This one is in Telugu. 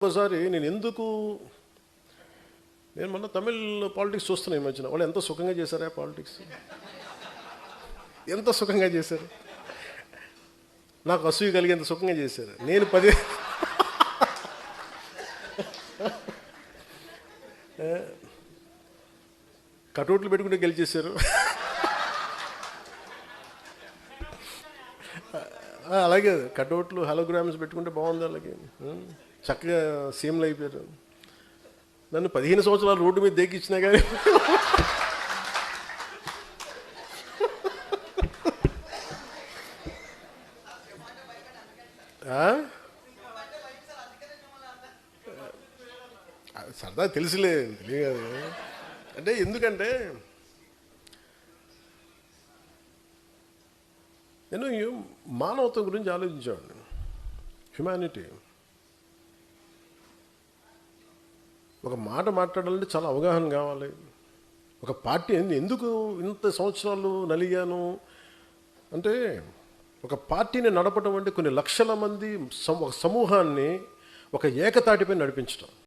ఒకసారి నేను మొన్న తమిళ్ పాలిటిక్స్ చూస్తున్నాను ఈ మధ్యన. వాళ్ళు ఎంత సుఖంగా చేశారా పాలిటిక్స్, ఎంత సుఖంగా చేశారు. నాకు అసూయ కలిగేంత సుఖంగా చేశారు. నేను 10 కటౌట్లు పెట్టుకుంటే గెలిచేశారు. అలాగే కటౌట్లు హలోగ్రామ్స్ పెట్టుకుంటే బాగుంది. అలాగే చక్కగా సీఎంలు అయిపోయారు. నన్ను 15 సంవత్సరాలు రోడ్డు మీద దేకిచ్చినా కానీ సరదా తెలియదు. అంటే ఎందుకంటే నేను మానవత్వం గురించి ఆలోచించేవాడిని. హ్యుమానిటీ. ఒక మాట మాట్లాడాలంటే చాలా అవగాహన కావాలి. ఒక పార్టీ ఎందుకు ఇంత సంవత్సరాలు నలిగాను అంటే, ఒక పార్టీని నడపడం అంటే కొన్ని లక్షల మంది ఒక సమూహాన్ని ఒక ఏకతాటిపై నడిపించడం.